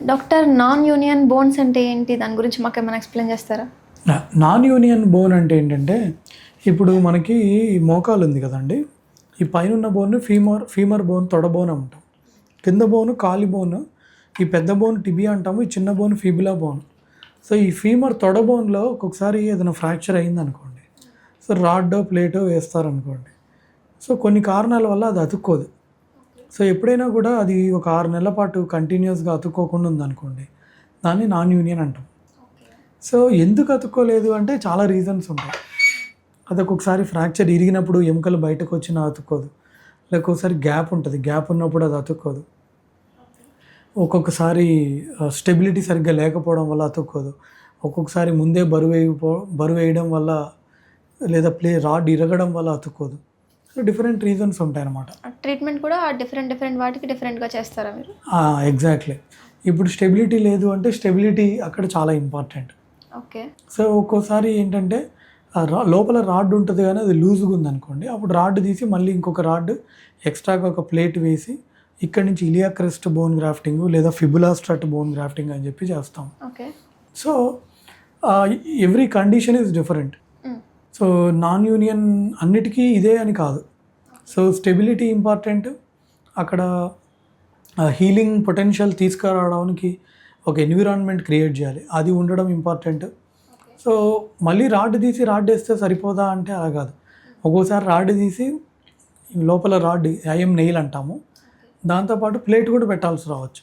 Doctor, non union bones అంటే ఏంటి? దాని గురించి మాకేమైనా ఎక్స్‌ప్లెయిన్ చేస్తారా? నాన్ యూనియన్ బోన్ అంటే ఏంటంటే, ఇప్పుడు మనకి ఈ మోకాలు ఉంది కదండీ! ఈ పైనున్న బోన్‌ని ఫీమర్ బోన్, తొడ బోన్ అంటాం. కింద బోను కాలి బోను, ఈ పెద్ద బోన్ టిబియా అంటాము, ఈ చిన్న బోన్ ఫిబులా బోన్. సో, ఈ ఫీమర్ తొడ బోన్‌లో ఒక్కొక్కసారి ఏదైనా ఫ్రాక్చర్ అయిందనుకోండి, సో రాడ్డో, ప్లేటో వేస్తారనుకోండి. సో, కొన్ని కారణాల వల్ల అది అతుక్కోదు. సో, ఎప్పుడైనా కూడా అది ఒక 6 నెలల పాటు కంటిన్యూయస్‌గా అతుక్కోకుండా ఉందనుకోండి, దాన్ని నాన్ యూనియన్ అంటాం. సో, ఎందుకు అతుక్కోలేదు అంటే చాలా రీజన్స్ ఉంటాయి. అది ఒక్కొక్కసారి ఫ్రాక్చర్ ఇరిగినప్పుడు ఎముకలు బయటకు వచ్చినా అతుక్కోదు. ఒక్కొక్కసారి గ్యాప్ ఉంటుంది. గ్యాప్ ఉన్నప్పుడు అది అతుక్కోదు. ఒక్కొక్కసారి స్టెబిలిటీ సరిగ్గా లేకపోవడం వల్ల అతుక్కోదు. ఒక్కొక్కసారి ముందే బరువు వేయడం వల్ల, లేదా రాడ్ ఇరగడం వల్ల అతుక్కోదు. సో, డిఫరెంట్ రీజన్స్ ఉంటాయన్నమాట. ట్రీట్మెంట్ కూడా డిఫరెంట్ వాటికి డిఫరెంట్‌గా చేస్తారా మీరు? ఎగ్జాక్ట్లీ. ఇప్పుడు స్టెబిలిటీ లేదు అంటే స్టెబిలిటీ అక్కడ చాలా ఇంపార్టెంట్. ఓకే. సో, ఒక్కోసారి ఏంటంటే లోపల రాడ్ ఉంటుంది కానీ అది లూజ్గా ఉందనుకోండి, అప్పుడు రాడ్ తీసి మళ్ళీ ఇంకొక రాడ్ ఎక్స్ట్రాగా ఒక ప్లేట్ వేసి ఇక్కడ నుంచి ఇలియా క్రెస్ట్ బోన్ గ్రాఫ్టింగ్ లేదా ఫిబులా స్ట్రట్ బోన్ గ్రాఫ్టింగ్ అని చెప్పి చేస్తాం. Okay. So, every condition is different. So, non union అన్నిటికీ ఇదే అని కాదు. So, stability important. అక్కడ హీలింగ్ పొటెన్షియల్ తీసుకురావడానికి ఒక ఎన్విరాన్మెంట్ క్రియేట్ చేయాలి, అది ఉండడం ఇంపార్టెంట్. సో, మళ్ళీ రాడ్ తీసి రాడ్ వేస్తే సరిపోదా అంటే అలా కాదు. ఒక్కోసారి రాడ్ తీసి లోపల రాడ్ ఐఎం నెయిల్ అంటాము, దాంతోపాటు ప్లేట్ కూడా పెట్టాల్సి రావచ్చు.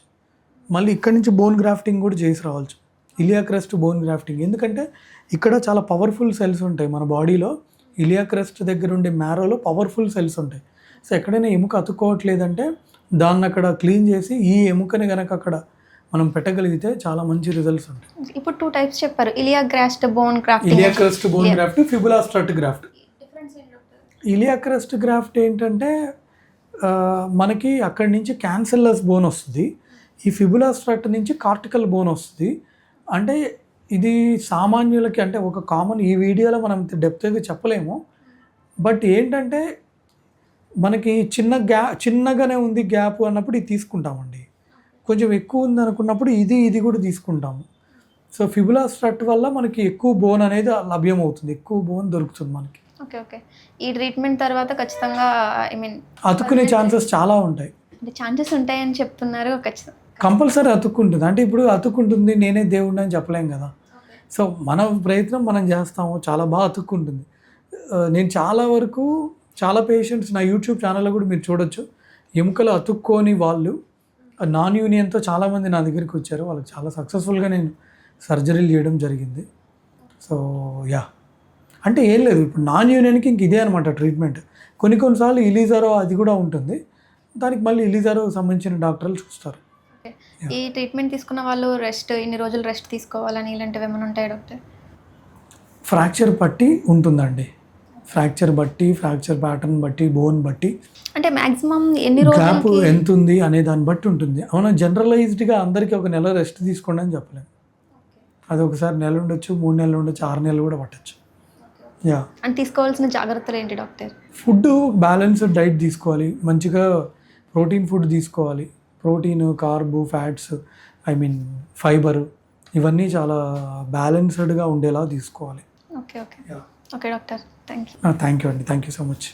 మళ్ళీ ఇక్కడి నుంచి బోన్ గ్రాఫ్టింగ్ కూడా చేసి రావచ్చు, ఇలియా క్రెస్ట్ బోన్ గ్రాఫ్టింగ్. ఎందుకంటే ఇక్కడ చాలా పవర్ఫుల్ సెల్స్ ఉంటాయి మన బాడీలో. ఇలియా క్రెస్ట్ దగ్గర ఉండే మ్యారోలో పవర్ఫుల్ సెల్స్ ఉంటాయి. సో, ఎక్కడైనా ఎముక అతుక్కోవట్లేదంటే దాన్ని అక్కడ క్లీన్ చేసి ఈ ఎముకని కనుక అక్కడ మనం పెట్టగలిగితే చాలా మంచి రిజల్ట్స్ ఉంటాయి. ఇప్పుడు 2 టైప్స్ చెప్పారు, ilia crest bone grafting, ilia crest bone graft, fibula strut graft. Ilia crest graft ఏంటంటే మనకి అక్కడి నుంచి క్యాన్సర్లెస్ బోన్ వస్తుంది, ఈ ఫిబులా స్ట్రట్ నుంచి కార్టికల్ బోన్ వస్తుంది. అంటే ఇది సామాన్యులకి, అంటే ఒక కామన్, ఈ వీడియోలో మనం డెప్త్గా చెప్పలేము. బట్ ఏంటంటే మనకి చిన్నగానే ఉంది గ్యాప్ అన్నప్పుడు ఇది తీసుకుంటామండి. కొంచెం ఎక్కువ ఉంది అనుకున్నప్పుడు ఇది కూడా తీసుకుంటాము. సో, ఫిబులా స్ట్రట్ వల్ల మనకి ఎక్కువ బోన్ అనేది లభ్యమవుతుంది, ఎక్కువ బోన్ దొరుకుతుంది మనకి. ఓకే. ఓకే. ఈ ట్రీట్మెంట్ తర్వాత ఖచ్చితంగా అతుక్కునే ఛాన్సెస్ చాలా ఉంటాయి. అంటే ఛాన్సెస్ ఉంటాయని చెప్తున్నారు. ఖచ్చితంగా కంపల్సరీ అతుక్కుంటుంది. అంటే ఇప్పుడు అతుక్కుంటుంది, నేనే దేవుడిని అని చెప్పలేం కదా. సో, మన ప్రయత్నం మనం చేస్తాము, చాలా బాగా అతుక్కుంటుంది. నేను చాలా పేషెంట్స్ నా యూట్యూబ్ ఛానల్లో కూడా మీరు చూడొచ్చు, ఎముకలు అతుక్కోని వాళ్ళు నాన్ యూనియన్తో చాలామంది నా దగ్గరికి వచ్చారు. వాళ్ళకి చాలా సక్సెస్ఫుల్గా నేను సర్జరీలు చేయడం జరిగింది. సో, అంటే ఏం లేదు, ఇప్పుడు నాన్ యూనియన్కి ఇంక ఇదే అనమాట ట్రీట్మెంట్. కొన్నిసార్లు ఇలీజారో అది కూడా ఉంటుంది, దానికి మళ్ళీ ఇలీజారో సంబంధించిన డాక్టర్లు చూస్తారు. ఈ ట్రీట్మెంట్ తీసుకున్న వాళ్ళు ఇన్ని రోజులు రెస్ట్ తీసుకోవాలని ఇలాంటివి ఏమైనా ఉంటాయి డాక్టర్? ఫ్రాక్చర్ బట్టి ఉంటుందండి. ఫ్రాక్చర్ ప్యాటర్న్ బట్టి, బోన్ బట్టి, అంటే మ్యాక్సిమం ఎన్ని రోజులు గ్యాప్ ఎంత ఉంది అనే దాన్ని బట్టి ఉంటుంది. అవునా, జనరలైజ్డ్గా అందరికీ ఒక నెల రెస్ట్ తీసుకోండి అని చెప్పలేము. అది ఒకసారి నెల ఉండొచ్చు, 3 నెలలు ఉండొచ్చు, 6 నెలలు కూడా పట్టచ్చు. అంటే తీసుకోవాల్సిన జాగ్రత్తలు ఏంటి డాక్టర్? ఫుడ్ బ్యాలెన్స్డ్ డైట్ తీసుకోవాలి, మంచిగా ప్రోటీన్ ఫుడ్ తీసుకోవాలి. ప్రోటీన్, కార్బ్, ఫ్యాట్స్, ఫైబర్, ఇవన్నీ చాలా బ్యాలెన్స్డ్గా ఉండేలా తీసుకోవాలి. Okay. Okay. Okay doctor, thank you. Thank you అండి, థ్యాంక్ యూ సో మచ్.